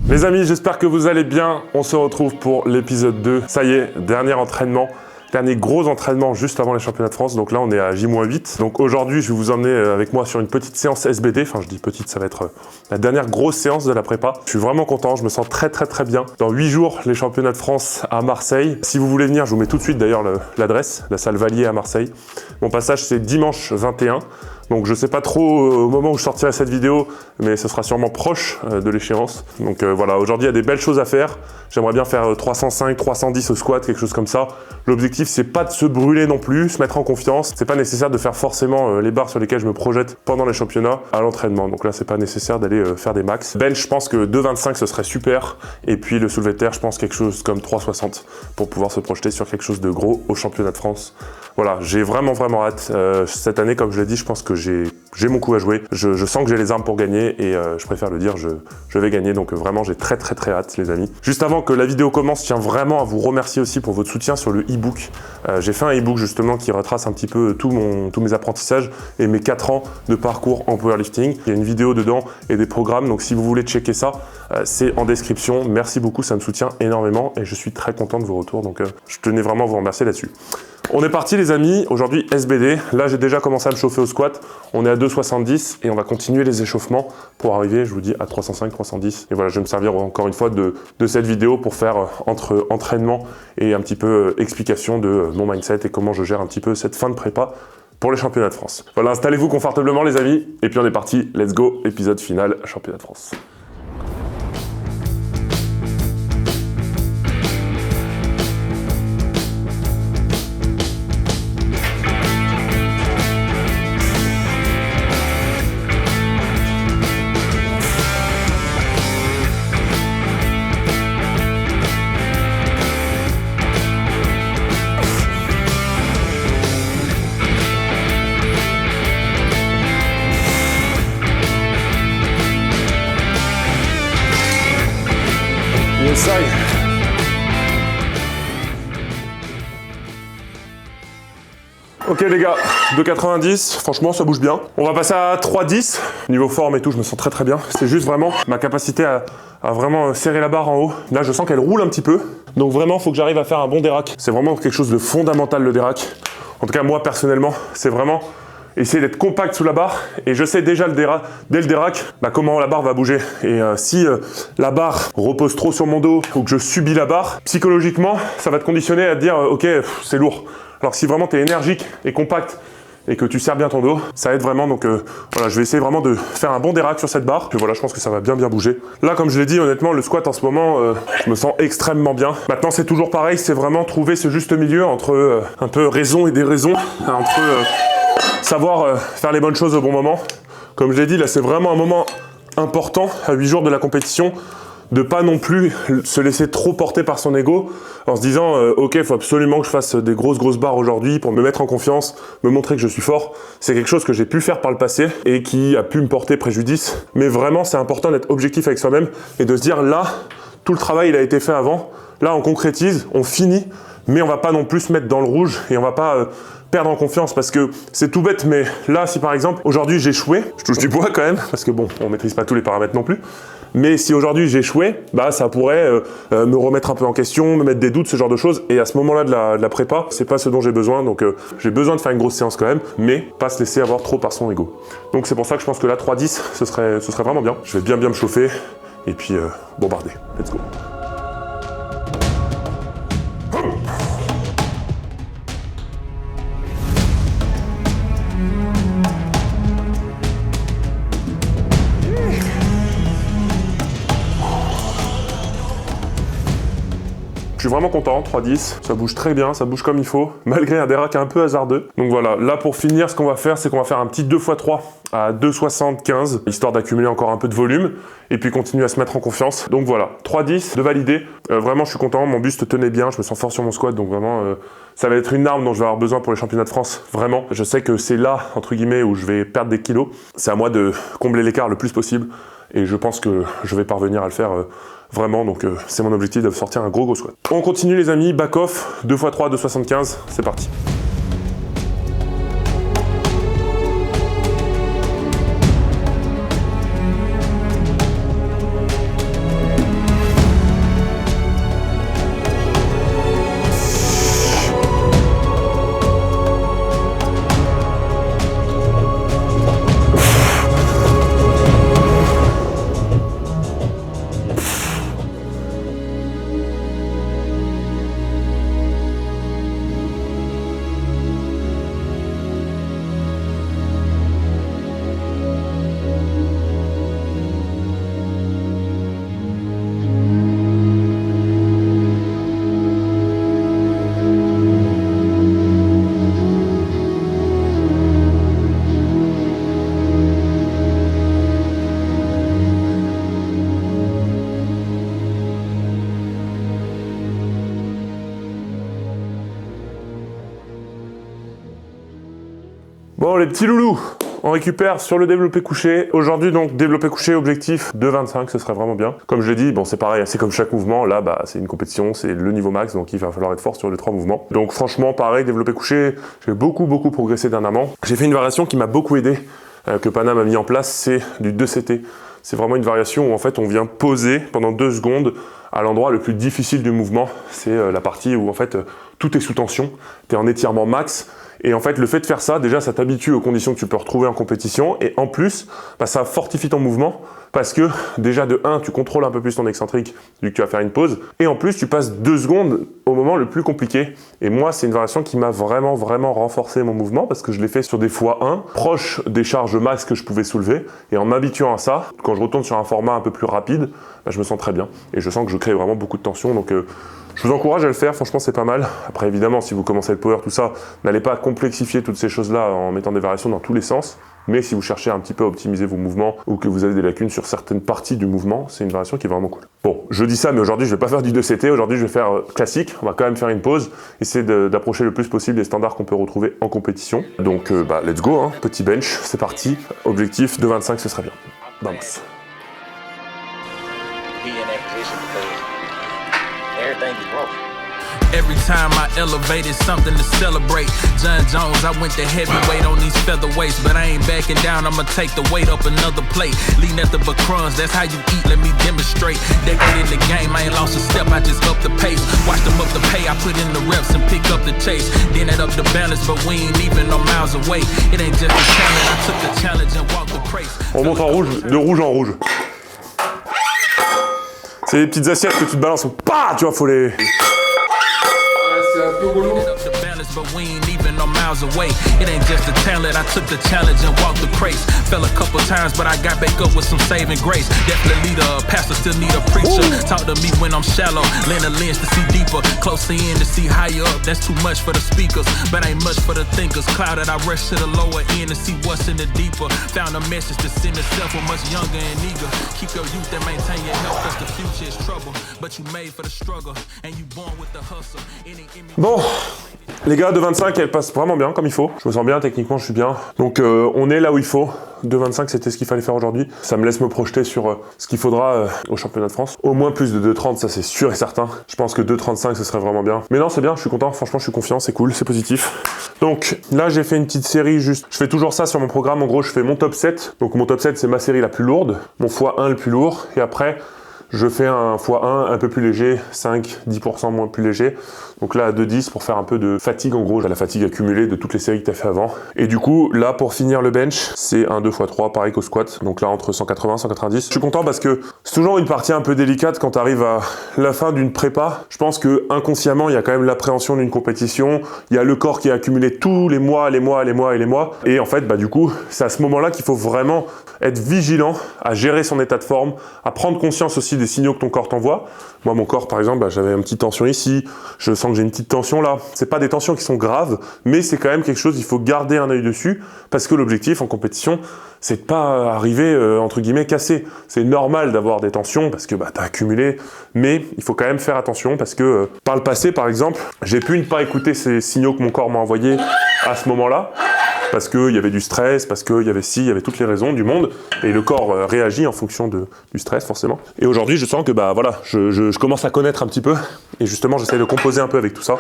Les amis, j'espère que vous allez bien. On se retrouve pour l'épisode 2. Ça y est, dernier entraînement. Dernier gros entraînement juste avant les championnats de France. Donc là, on est à J-8. Donc aujourd'hui, je vais vous emmener avec moi sur une petite séance SBD. Enfin, je dis petite, ça va être la dernière grosse séance de la prépa. Je suis vraiment content, je me sens très bien. Dans 8 jours, les championnats de France à Marseille. Si vous voulez venir, je vous mets tout de suite d'ailleurs l'adresse, la salle Valier à Marseille. Mon passage, c'est dimanche 21. Donc je sais pas trop au moment où je sortirai cette vidéo, mais ce sera sûrement proche de l'échéance. Donc voilà, aujourd'hui il y a des belles choses à faire. J'aimerais bien faire 305, 310 au squat, quelque chose comme ça. L'objectif c'est pas de se brûler non plus, se mettre en confiance. C'est pas nécessaire de faire forcément les barres sur lesquelles je me projette pendant les championnats à l'entraînement. Donc là c'est pas nécessaire d'aller faire des max. Bench, je pense que 2,25 ce serait super. Et puis le soulevé de terre, je pense quelque chose comme 3,60 pour pouvoir se projeter sur quelque chose de gros au championnat de France. Voilà, j'ai vraiment hâte. Cette année, comme je l'ai dit, je pense que j'ai mon coup à jouer. Je sens que j'ai les armes pour gagner et je préfère le dire, je vais gagner. Donc vraiment, j'ai très hâte, les amis. Juste avant que la vidéo commence, je tiens vraiment à vous remercier aussi pour votre soutien sur le e-book. J'ai fait un e-book justement qui retrace un petit peu tous mes apprentissages et mes 4 ans de parcours en powerlifting. Il y a une vidéo dedans et des programmes. Donc si vous voulez checker ça, c'est en description. Merci beaucoup, ça me soutient énormément et je suis très content de vos retours. Donc je tenais vraiment à vous remercier là-dessus. On est parti les amis, aujourd'hui SBD. Là j'ai déjà commencé à me chauffer au squat. On est à 2,70 et on va continuer les échauffements pour arriver, je vous dis, à 305, 310. Et voilà, je vais me servir encore une fois de cette vidéo pour faire entre entraînement et un petit peu explication de mon mindset et comment je gère un petit peu cette fin de prépa pour les championnats de France. Voilà, installez-vous confortablement les amis. Et puis on est parti, let's go, épisode final, championnat de France. Ok les gars, 2,90, franchement ça bouge bien. On va passer à 3,10. Niveau forme et tout, je me sens très bien. C'est juste vraiment ma capacité à vraiment serrer la barre en haut. Là je sens qu'elle roule un petit peu. Donc vraiment il faut que j'arrive à faire un bon dérac. C'est vraiment quelque chose de fondamental le dérac. En tout cas moi personnellement, c'est vraiment essayer d'être compact sous la barre. Et je sais déjà dès le dérac, comment la barre va bouger. Et si la barre repose trop sur mon dos ou que je subis la barre, psychologiquement ça va te conditionner à te dire ok c'est lourd. Alors que si vraiment tu es énergique et compact et que tu serres bien ton dos, ça aide vraiment. Donc voilà, je vais essayer vraiment de faire un bon dérac sur cette barre. Puis voilà, je pense que ça va bien bouger. Là, comme je l'ai dit, honnêtement, le squat en ce moment, je me sens extrêmement bien. Maintenant, c'est toujours pareil, c'est vraiment trouver ce juste milieu entre un peu raison et déraison, entre savoir faire les bonnes choses au bon moment. Comme je l'ai dit, là, c'est vraiment un moment important à 8 jours de la compétition, de pas non plus se laisser trop porter par son ego en se disant ok, il faut absolument que je fasse des grosses barres aujourd'hui pour me mettre en confiance, me montrer que je suis fort. C'est quelque chose que j'ai pu faire par le passé et qui a pu me porter préjudice. Mais vraiment, c'est important d'être objectif avec soi-même et de se dire là, tout le travail il a été fait avant. Là, on concrétise, on finit, mais on va pas non plus se mettre dans le rouge et on va pas perdre en confiance parce que c'est tout bête. Mais là, si par exemple aujourd'hui j'ai échoué, je touche du bois quand même parce que bon, on maîtrise pas tous les paramètres non plus. Mais si aujourd'hui j'ai échoué, ça pourrait me remettre un peu en question, me mettre des doutes, ce genre de choses. Et à ce moment-là de la prépa, c'est pas ce dont j'ai besoin. Donc j'ai besoin de faire une grosse séance quand même, mais pas se laisser avoir trop par son ego. Donc c'est pour ça que je pense que là 3,10, ce serait vraiment bien. Je vais bien me chauffer et puis bombarder. Let's go. Je suis vraiment content, 3,10, ça bouge très bien, ça bouge comme il faut, malgré un dérac un peu hasardeux. Donc voilà, là pour finir, ce qu'on va faire, c'est qu'on va faire un petit 2x3 à 2,75, histoire d'accumuler encore un peu de volume, et puis continuer à se mettre en confiance. Donc voilà, 3,10 de valider. Vraiment, je suis content, mon buste tenait bien, je me sens fort sur mon squat, donc vraiment, ça va être une arme dont je vais avoir besoin pour les championnats de France, vraiment. Je sais que c'est là, entre guillemets, où je vais perdre des kilos. C'est à moi de combler l'écart le plus possible, et je pense que je vais parvenir à le faire vraiment, donc c'est mon objectif de sortir un gros squat. On continue les amis, back off, 2x3, 2,75, c'est parti. Bon les petits loulous, on récupère sur le développé couché. Aujourd'hui donc développé couché objectif 2,25, ce serait vraiment bien. Comme je l'ai dit, bon c'est pareil, c'est comme chaque mouvement, là bah c'est une compétition, c'est le niveau max, donc il va falloir être fort sur les 3 mouvements. Donc franchement pareil, développé couché, j'ai beaucoup progressé dernièrement. J'ai fait une variation qui m'a beaucoup aidé, que Panam a mis en place, c'est du 2CT. C'est vraiment une variation où en fait on vient poser pendant 2 secondes à l'endroit le plus difficile du mouvement. C'est la partie où en fait tout est sous tension, tu es en étirement max. Et en fait, le fait de faire ça, déjà, ça t'habitue aux conditions que tu peux retrouver en compétition. Et en plus, bah, ça fortifie ton mouvement parce que déjà, de 1, tu contrôles un peu plus ton excentrique vu que tu vas faire une pause. Et en plus, tu passes 2 secondes au moment le plus compliqué. Et moi, c'est une variation qui m'a vraiment renforcé mon mouvement parce que je l'ai fait sur des x1, proche des charges max que je pouvais soulever. Et en m'habituant à ça, quand je retourne sur un format un peu plus rapide, bah, je me sens très bien. Et je sens que je crée vraiment beaucoup de tension. Donc, je vous encourage à le faire, franchement c'est pas mal. Après évidemment, si vous commencez le power, tout ça, n'allez pas complexifier toutes ces choses-là en mettant des variations dans tous les sens. Mais si vous cherchez un petit peu à optimiser vos mouvements ou que vous avez des lacunes sur certaines parties du mouvement, c'est une variation qui est vraiment cool. Bon, je dis ça, mais aujourd'hui je vais pas faire du 2CT, aujourd'hui je vais faire classique. On va quand même faire une pause, essayer d'approcher le plus possible des standards qu'on peut retrouver en compétition. Donc bah let's go, hein. Petit bench, c'est parti. Objectif 2,25, ce serait bien. Vamos. Every time I elevated something to celebrate. John Jones, I went to heavyweight on these featherweights, but I ain't backing down, I'ma take the weight up another plate. Lean at the crumbs, that's how you eat, let me demonstrate. Decade in the game, I ain't lost a step, I just up the pace. Watch them up the pay, I put in the reps and pick up the chase. Then add up the balance, but we ain't even no miles away. It ain't just a challenge, I took the challenge and walked the race. On monte en rouge, de rouge en rouge. C'est les petites assiettes que tu te balances, pas, tu vois, faut les... But we ain't even no miles away. It ain't just a talent, I took the challenge and walked the craze. Fell a couple times, but I got back up with some saving grace. Definitely the pastor, still need a preacher. Talk to me when I'm shallow, lend a lens to see deeper. Closer in to see higher up, that's too much for the speakers, but ain't much for the thinkers. Clouded, I rush to the lower end to see what's in the deeper. Found a message to send itself for much younger and eager. Keep your youth and maintain your health, cause the future is trouble. But you made for the struggle, and you born with the hustle. Bon, les gars, 2,25, elle passe vraiment bien, comme il faut. Je me sens bien, techniquement, je suis bien. Donc, on est là où il faut. 2,25, c'était ce qu'il fallait faire aujourd'hui. Ça me laisse me projeter sur ce qu'il faudra au championnat de France. Au moins plus de 2,30, ça c'est sûr et certain. Je pense que 2,35, ce serait vraiment bien. Mais non, c'est bien, je suis content. Franchement, je suis confiant, c'est cool, c'est positif. Donc, là, j'ai fait une petite série juste. Je fais toujours ça sur mon programme. En gros, je fais mon top 7. Donc, mon top 7, c'est ma série la plus lourde. Mon x1 le plus lourd. Et après, je fais un x1 un peu plus léger, 5-10% moins plus léger. Donc là à 2,10 pour faire un peu de fatigue en gros, la fatigue accumulée de toutes les séries que tu as fait avant. Et du coup là pour finir le bench, c'est un 2x3 pareil qu'au squat. Donc là entre 180 et 190. Je suis content parce que c'est toujours une partie un peu délicate quand tu arrives à la fin d'une prépa. Je pense que inconsciemment il y a quand même l'appréhension d'une compétition. Il y a le corps qui a accumulé tous les mois. Et en fait bah du coup c'est à ce moment-là qu'il faut vraiment être vigilant à gérer son état de forme, à prendre conscience aussi des signaux que ton corps t'envoie. Moi mon corps par exemple, bah, j'avais une petite tension ici, je sens que j'ai une petite tension là. C'est pas des tensions qui sont graves, mais c'est quand même quelque chose, il faut garder un œil dessus, parce que l'objectif en compétition, c'est de pas arriver entre guillemets cassé. C'est normal d'avoir des tensions, parce que bah, t'as accumulé, mais il faut quand même faire attention, parce que par le passé par exemple, j'ai pu ne pas écouter ces signaux que mon corps m'a envoyés à ce moment-là, parce qu'il y avait du stress, parce qu'il y avait il y avait toutes les raisons du monde, et le corps réagit en fonction du stress forcément. Et aujourd'hui je sens que bah voilà, je commence à connaître un petit peu, et justement j'essaie de composer un peu avec tout ça,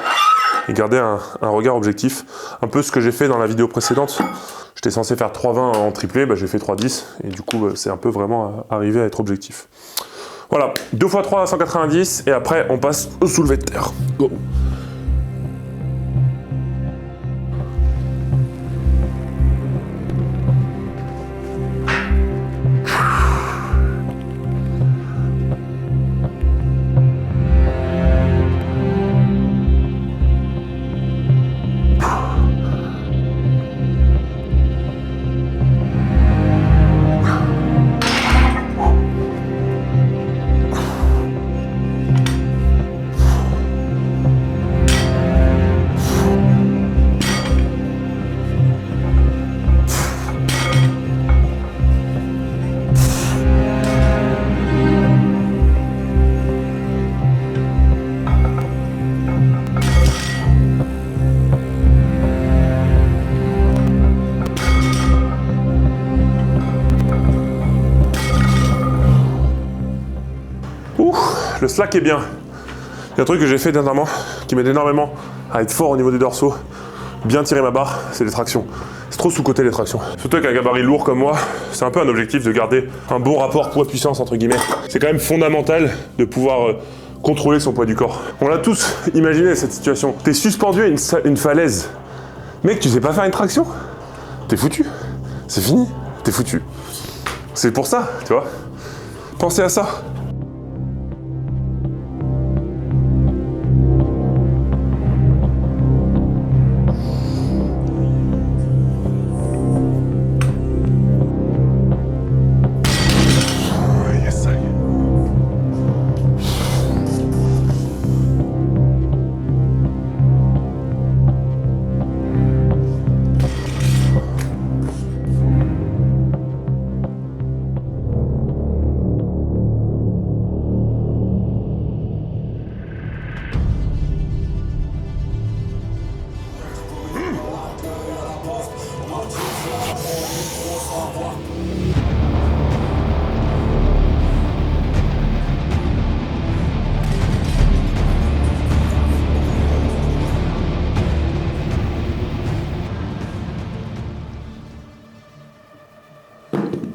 et garder un regard objectif, un peu ce que j'ai fait dans la vidéo précédente. J'étais censé faire 3,20 en triplé, bah j'ai fait 3,10, et du coup c'est un peu vraiment arrivé à être objectif. Voilà, 2x3 à 190, et après on passe au soulevé de terre. Go. Le slack est bien. Il y a un truc que j'ai fait dernièrement qui m'aide énormément à être fort au niveau des dorsaux, bien tirer ma barre, c'est les tractions. C'est trop sous-coté les tractions. Surtout avec un gabarit lourd comme moi, c'est un peu un objectif de garder un bon rapport poids-puissance entre guillemets. C'est quand même fondamental de pouvoir contrôler son poids du corps. On l'a tous imaginé cette situation. T'es suspendu à une falaise. Mec, tu sais pas faire une traction? T'es foutu. C'est fini. T'es foutu. C'est pour ça, tu vois. Pensez à ça.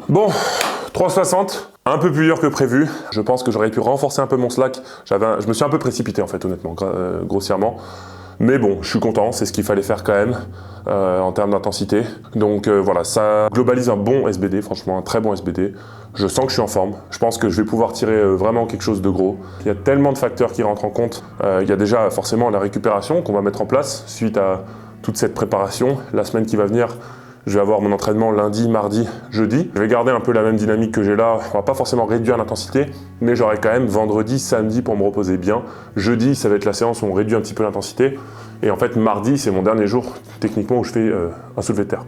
Bon, 360, un peu plus dur que prévu. Je pense que j'aurais pu renforcer un peu mon slack. Je me suis un peu précipité en fait, honnêtement, grossièrement. Mais bon, je suis content, c'est ce qu'il fallait faire quand même en termes d'intensité. Donc voilà, ça globalise un bon SBD, franchement un très bon SBD. Je sens que je suis en forme. Je pense que je vais pouvoir tirer vraiment quelque chose de gros. Il y a tellement de facteurs qui rentrent en compte. Il y a déjà forcément la récupération qu'on va mettre en place suite à toute cette préparation. La semaine qui va venir, je vais avoir mon entraînement lundi, mardi, jeudi. Je vais garder un peu la même dynamique que j'ai là. On va pas forcément réduire l'intensité, mais j'aurai quand même vendredi, samedi pour me reposer bien. Jeudi, ça va être la séance où on réduit un petit peu l'intensité. Et en fait, mardi, c'est mon dernier jour, techniquement, où je fais un soulevé de terre.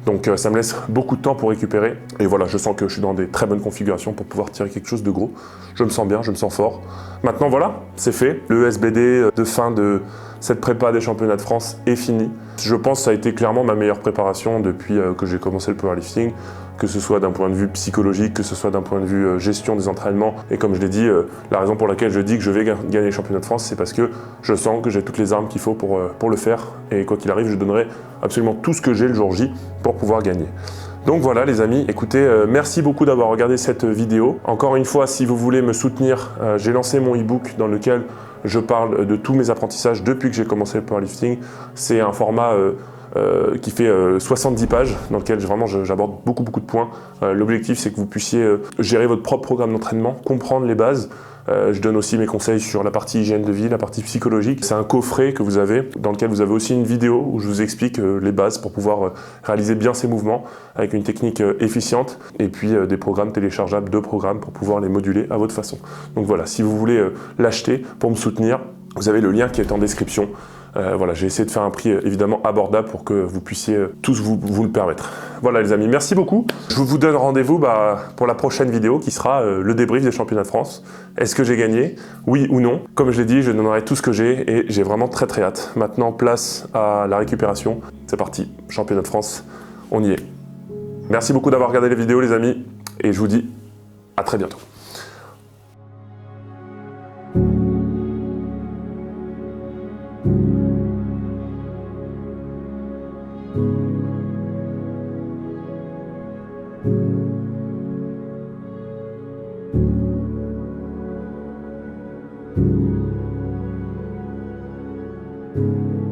Donc ça me laisse beaucoup de temps pour récupérer. Et voilà, je sens que je suis dans des très bonnes configurations pour pouvoir tirer quelque chose de gros. Je me sens bien, je me sens fort. Maintenant voilà, c'est fait. Le SBD de fin de cette prépa des championnats de France est fini. Je pense que ça a été clairement ma meilleure préparation depuis que j'ai commencé le powerlifting, que ce soit d'un point de vue psychologique, que ce soit d'un point de vue gestion des entraînements. Et comme je l'ai dit, la raison pour laquelle je dis que je vais gagner les championnats de France, c'est parce que je sens que j'ai toutes les armes qu'il faut pour le faire. Et quoi qu'il arrive, je donnerai absolument tout ce que j'ai le jour J pour pouvoir gagner. Donc voilà les amis, écoutez, merci beaucoup d'avoir regardé cette vidéo. Encore une fois, si vous voulez me soutenir, j'ai lancé mon e-book dans lequel je parle de tous mes apprentissages depuis que j'ai commencé le powerlifting. C'est un format qui fait 70 pages, dans lequel vraiment j'aborde beaucoup de points. L'objectif, c'est que vous puissiez gérer votre propre programme d'entraînement, comprendre les bases. Je donne aussi mes conseils sur la partie hygiène de vie, la partie psychologique. C'est un coffret que vous avez, dans lequel vous avez aussi une vidéo où je vous explique les bases pour pouvoir réaliser bien ces mouvements avec une technique efficiente et puis des programmes téléchargeables, 2 programmes pour pouvoir les moduler à votre façon. Donc voilà, si vous voulez l'acheter pour me soutenir, vous avez le lien qui est en description. Voilà, j'ai essayé de faire un prix évidemment abordable pour que vous puissiez tous vous le permettre. Voilà les amis, merci beaucoup. Je vous donne rendez-vous pour la prochaine vidéo qui sera le débrief des championnats de France. Est-ce que j'ai gagné? Oui ou non? Comme je l'ai dit, je donnerai tout ce que j'ai et j'ai vraiment très hâte. Maintenant, place à la récupération. C'est parti, championnat de France, on y est. Merci beaucoup d'avoir regardé les vidéos les amis et je vous dis à très bientôt. Thank you.